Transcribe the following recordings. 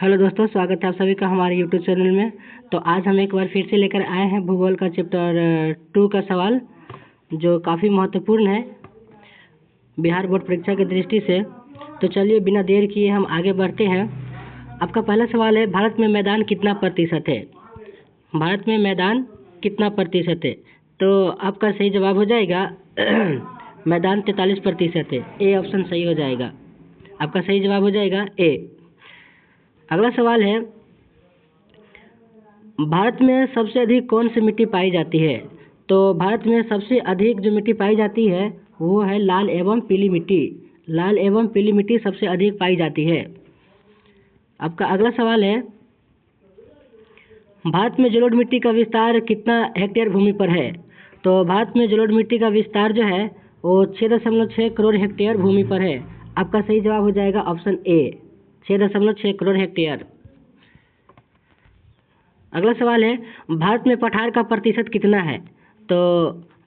Hello दोस्तों, स्वागत है आप सभी का हमारे यूट्यूब चैनल में। तो आज हम एक बार फिर से लेकर आए हैं भूगोल का चैप्टर 2 का सवाल, जो काफ़ी महत्वपूर्ण है बिहार बोर्ड परीक्षा की दृष्टि से। तो चलिए बिना देर किए हम आगे बढ़ते हैं। आपका पहला सवाल है, भारत में मैदान कितना प्रतिशत है? भारत में मैदान कितना प्रतिशत है? तो आपका सही जवाब हो जाएगा मैदान 43% है। ए ऑप्शन सही हो जाएगा। आपका सही जवाब हो जाएगा ए। अगला सवाल है, भारत में सबसे अधिक कौन सी मिट्टी पाई जाती है? तो भारत में सबसे अधिक जो मिट्टी पाई जाती है वो है लाल एवं पीली मिट्टी। लाल एवं पीली मिट्टी सबसे अधिक पाई जाती है। आपका अगला सवाल है, भारत में जलोढ़ मिट्टी का विस्तार कितना हेक्टेयर भूमि पर है? तो भारत में जलोढ़ मिट्टी का विस्तार जो है वो 6.6 करोड़ हेक्टेयर भूमि पर है। आपका सही जवाब हो जाएगा ऑप्शन ए, 6.6 करोड़ हेक्टेयर। अगला सवाल है, भारत में पठार का प्रतिशत कितना है? तो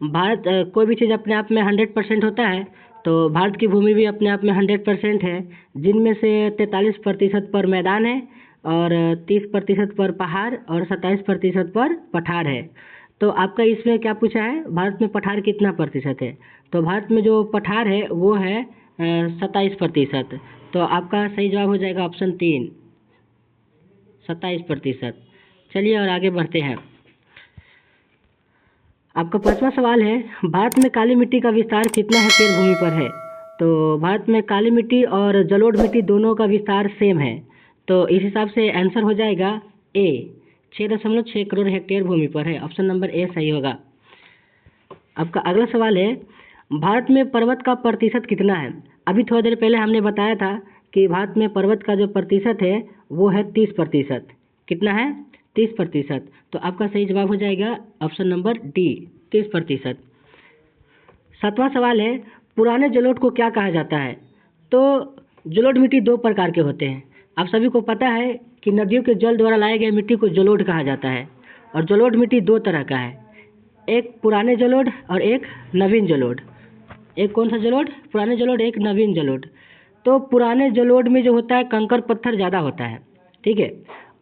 भारत कोई भी चीज़ अपने आप में 100% होता है, तो भारत की भूमि भी अपने आप में 100% है, जिनमें से 43% पर मैदान है और 30% पर पहाड़ और 27% पर पठार है। तो आपका इसमें क्या पूछा है, भारत में पठार कितना प्रतिशत है? तो भारत में जो पठार है वो है 27%। तो आपका सही जवाब हो जाएगा ऑप्शन 3, 27%। चलिए और आगे बढ़ते हैं। आपका पांचवा सवाल है, भारत में काली मिट्टी का विस्तार कितना हेक्टेयर भूमि पर है? तो भारत में काली मिट्टी और जलोढ़ मिट्टी दोनों का विस्तार सेम है, तो इस हिसाब से आंसर हो जाएगा ए, 6.6 करोड़ हेक्टेयर भूमि पर है। ऑप्शन नंबर ए सही होगा। आपका अगला सवाल है, भारत में पर्वत का प्रतिशत कितना है? अभी थोड़ी देर पहले हमने बताया था कि भारत में पर्वत का जो प्रतिशत है वो है 30%। कितना है? 30%। तो आपका सही जवाब हो जाएगा ऑप्शन नंबर डी, 30%। सातवां सवाल है, पुराने जलोढ़ को क्या कहा जाता है? तो जलोढ़ मिट्टी दो प्रकार के होते हैं। आप सभी को पता है कि नदियों के जल द्वारा लाए गए मिट्टी को जलोढ़ कहा जाता है। और जलोढ़ मिट्टी दो तरह का है, एक पुराने जलोढ़ और एक नवीन जलोढ़। एक कौन सा जलोढ़? पुराने जलोढ़, एक नवीन जलोढ़। तो पुराने जलोढ़ में जो होता है कंकर पत्थर ज़्यादा होता है, ठीक है।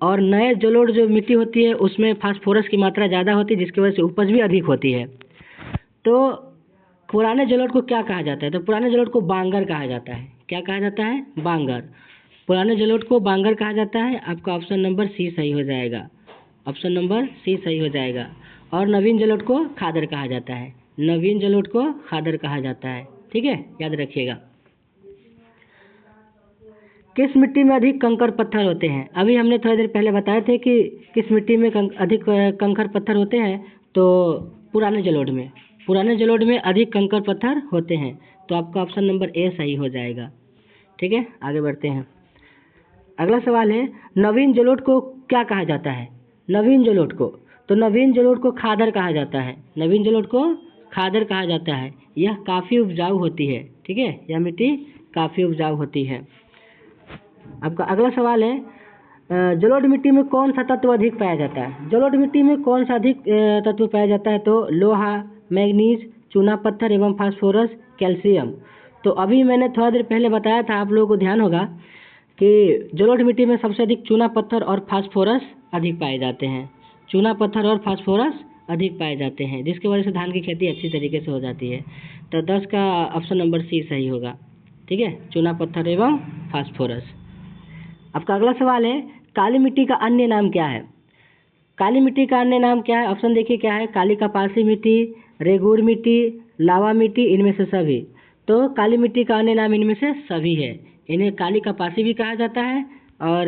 और नए जलोढ़ जो मिट्टी होती है उसमें फास्फोरस की मात्रा ज़्यादा होती है, जिसकी वजह से उपज भी अधिक होती है। तो पुराने जलोढ़ को क्या कहा जाता है? तो पुराने जलोढ़ को बांगर कहा जाता है। क्या कहा जाता है? बांगर। पुराने जलोढ़ को बांगर कहा जाता है। आपका ऑप्शन नंबर सी सही हो जाएगा। ऑप्शन नंबर सी सही हो जाएगा। और नवीन जलोढ़ को खादर कहा जाता है। नवीन जलोढ़ को खादर कहा जाता है, ठीक है, याद रखिएगा। किस मिट्टी में अधिक कंकर पत्थर होते हैं? अभी हमने थोड़ी देर पहले बताए थे कि किस मिट्टी में अधिक कंकर पत्थर होते हैं। तो पुराने जलोढ़ में, पुराने जलोढ़ में अधिक कंकर पत्थर होते हैं। तो आपका ऑप्शन नंबर ए सही हो जाएगा, ठीक है। आगे बढ़ते हैं। अगला सवाल है, नवीन जलोढ़ को क्या कहा जाता है? नवीन जलोढ़ को, तो नवीन जलोढ़ को खादर कहा जाता है। नवीन जलोढ़ को खादर कहा जाता है। यह काफ़ी उपजाऊ होती है, ठीक है, यह मिट्टी काफ़ी उपजाऊ होती है। आपका अगला सवाल है, जलोढ़ मिट्टी में कौन सा तत्व अधिक पाया जाता है? जलोढ़ मिट्टी में कौन सा अधिक तत्व पाया जाता है? तो लोहा, मैग्नीज, चूना पत्थर एवं फास्फोरस, कैल्शियम। तो अभी मैंने थोड़ा देर पहले बताया था, आप लोगों को ध्यान होगा कि जलोढ़ मिट्टी में सबसे अधिक चूना पत्थर और फास्फोरस अधिक पाए जाते हैं। चूना पत्थर और फास्फोरस अधिक पाए जाते हैं, जिसकी वजह से धान की खेती अच्छी तरीके से हो जाती है। तो 10 का ऑप्शन नंबर सी सही होगा, ठीक है, चूना पत्थर एवं फास्फोरस। आपका अगला सवाल है, काली मिट्टी का अन्य नाम क्या है? काली मिट्टी का अन्य नाम क्या है? ऑप्शन देखिए क्या है, काली कपासी मिट्टी, रेगूर मिट्टी, लावा मिट्टी, इनमें से सभी। तो काली मिट्टी का अन्य नाम इनमें से सभी है। इन्हें काली कपासी भी कहा जाता है और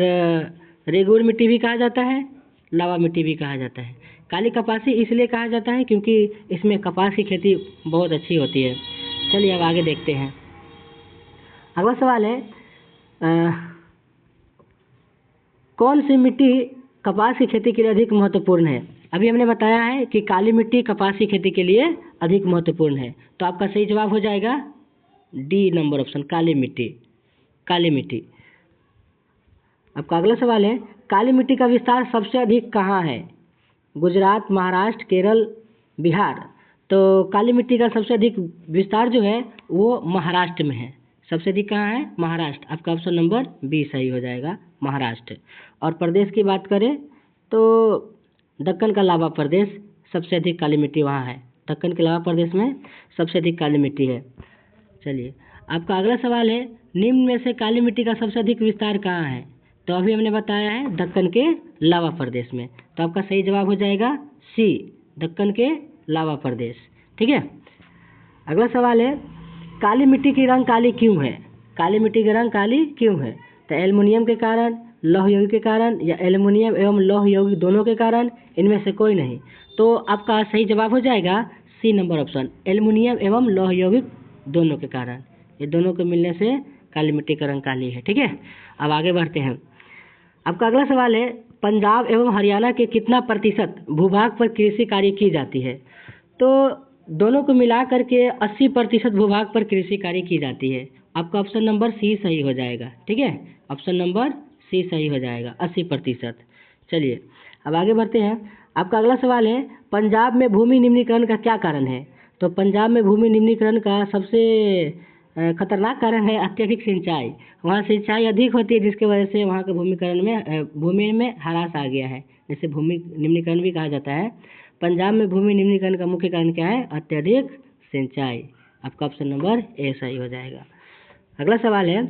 रेगूर मिट्टी भी कहा जाता है, लावा मिट्टी भी कहा जाता है। काली कपासी इसलिए कहा जाता है क्योंकि इसमें कपास की खेती बहुत अच्छी होती है। चलिए अब आगे देखते हैं। अगला सवाल है, कौन सी मिट्टी कपास की खेती के लिए अधिक महत्वपूर्ण है? अभी हमने बताया है कि काली मिट्टी कपास की खेती के लिए अधिक महत्वपूर्ण है। तो आपका सही जवाब हो जाएगा डी नंबर ऑप्शन, काली मिट्टी। काली मिट्टी। आपका अगला सवाल है, काली मिट्टी का विस्तार सबसे अधिक कहाँ है? गुजरात, महाराष्ट्र, केरल, बिहार। तो काली मिट्टी का सबसे अधिक विस्तार जो है वो महाराष्ट्र में है। सबसे अधिक कहाँ है? महाराष्ट्र। आपका ऑप्शन नंबर बी सही हो जाएगा, महाराष्ट्र। और प्रदेश की बात करें तो दक्कन का लावा प्रदेश, सबसे अधिक काली मिट्टी वहाँ है। दक्कन के लावा प्रदेश में सबसे अधिक काली मिट्टी है। चलिए, आपका अगला सवाल है, निम्न में से काली मिट्टी का सबसे अधिक विस्तार कहाँ है? तो अभी हमने बताया है दक्कन के लावा प्रदेश में, तो आपका सही जवाब हो जाएगा सी, दक्कन के लावा प्रदेश। ठीक है। अगला सवाल है, काली मिट्टी की रंग काली क्यों है? काली मिट्टी का रंग काली क्यों है? तो एल्युमिनियम के कारण, लौह यौगिक के कारण, या एल्युमिनियम एवं लौह यौगिक दोनों के कारण, इनमें से कोई नहीं। तो आपका सही जवाब हो जाएगा सी नंबर ऑप्शन, एल्युमिनियम एवं लौह यौगिक दोनों के कारण। ये दोनों के मिलने से काली मिट्टी का रंग काली है। ठीक है। अब आगे बढ़ते हैं। आपका अगला सवाल है, पंजाब एवं हरियाणा के कितना प्रतिशत भूभाग पर कृषि कार्य की जाती है? तो दोनों को मिला करके 80% भूभाग पर कृषि कार्य की जाती है। आपका ऑप्शन नंबर सी सही हो जाएगा। ठीक है, ऑप्शन नंबर सी सही हो जाएगा, 80%। चलिए, अब आगे बढ़ते हैं। आपका अगला सवाल है, पंजाब में भूमि निम्नीकरण का क्या कारण है? तो पंजाब में भूमि निम्नीकरण का सबसे खतरनाक कारण है अत्यधिक सिंचाई। वहाँ सिंचाई अधिक होती है, जिसके वजह से वहाँ के भूमि में ह्रास आ गया है, जिसे भूमि निम्नीकरण भी कहा जाता है। पंजाब में भूमि निम्नीकरण का मुख्य कारण क्या है? अत्यधिक सिंचाई। आपका ऑप्शन नंबर ए सही हो जाएगा। अगला सवाल है,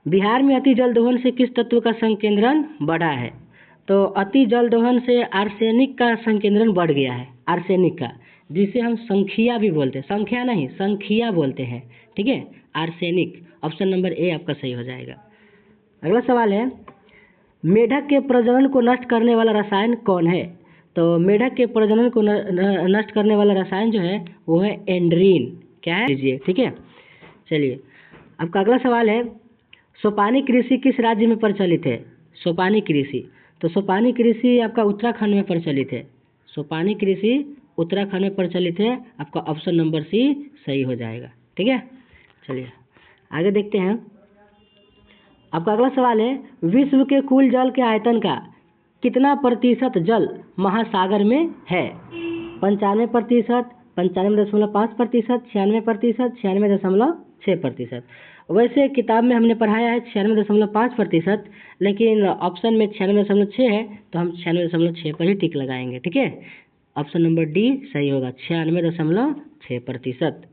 बिहार में अति जल दोहन से किस तत्व का संकेंद्रण बढ़ा है? तो अति जल दोहन से आर्सेनिक का संकेंद्रण बढ़ गया है, आर्सेनिक का, जिसे हम संखिया भी बोलते हैं, संख्या नहीं संखिया बोलते हैं। ठीक है, आर्सेनिक। ऑप्शन नंबर ए आपका सही हो जाएगा। अगला सवाल है, मेढक के प्रजनन को नष्ट करने वाला रसायन कौन है? तो मेढक के प्रजनन को नष्ट करने वाला रसायन जो है वो है एंड्रीन। क्या है? लीजिए। ठीक है। चलिए, आपका अगला सवाल है, सोपानी कृषि किस राज्य में प्रचलित है? सोपानी कृषि, तो सोपानी कृषि आपका उत्तराखंड में प्रचलित है। सोपानी कृषि उत्तराखंड में प्रचलित है। आपका ऑप्शन नंबर सी सही हो जाएगा। ठीक है। चलिए, आगे देखते हैं। आपका अगला सवाल है, विश्व के कुल जल के आयतन का कितना प्रतिशत जल महासागर में है? 95%, 95.5%, 96%, 96.6%। वैसे किताब में हमने पढ़ाया है 96.5%, लेकिन ऑप्शन में 96.6 है, तो हम 96.6 पर ही टिक लगाएंगे। ठीक है, ऑप्शन नंबर डी सही होगा, 96.6%।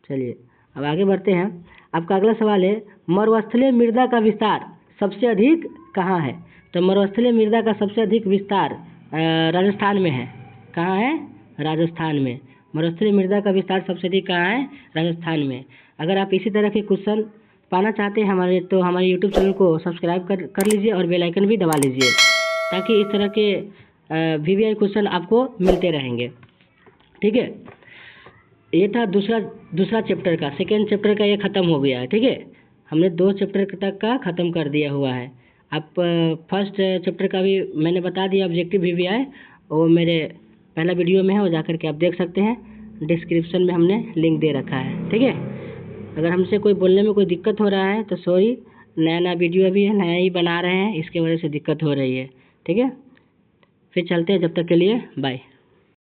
चलिए, अब आगे बढ़ते हैं। आपका अगला सवाल है, मरुस्थलीय मृदा का विस्तार सबसे अधिक कहाँ है? तो मरुस्थलीय मृदा का सबसे अधिक विस्तार राजस्थान में है। कहाँ है? राजस्थान में। मरुस्थलीय मृदा का विस्तार सबसे अधिक कहाँ है? राजस्थान में। अगर आप इसी तरह के क्वेश्चन पाना चाहते हैं हमारे यूट्यूब चैनल को सब्सक्राइब कर लीजिए और बेल आइकन भी दबा लीजिए, ताकि इस तरह के VVI क्वेश्चन आपको मिलते रहेंगे। ठीक है, ये था दूसरा चैप्टर का, सेकेंड चैप्टर का ये ख़त्म हो गया है। ठीक है, हमने 2 चैप्टर तक का ख़त्म कर दिया हुआ है। आप फर्स्ट चैप्टर का भी मैंने बता दिया, ऑब्जेक्टिव VVI, वो मेरे पहला वीडियो में है, वो जाकर के आप देख सकते हैं। डिस्क्रिप्शन में हमने लिंक दे रखा है। ठीक है, अगर हमसे कोई बोलने में कोई दिक्कत हो रहा है तो सॉरी, नया वीडियो अभी है, नया ही बना रहे हैं, इसके वजह से दिक्कत हो रही है। ठीक है, फिर चलते हैं, जब तक के लिए बाय।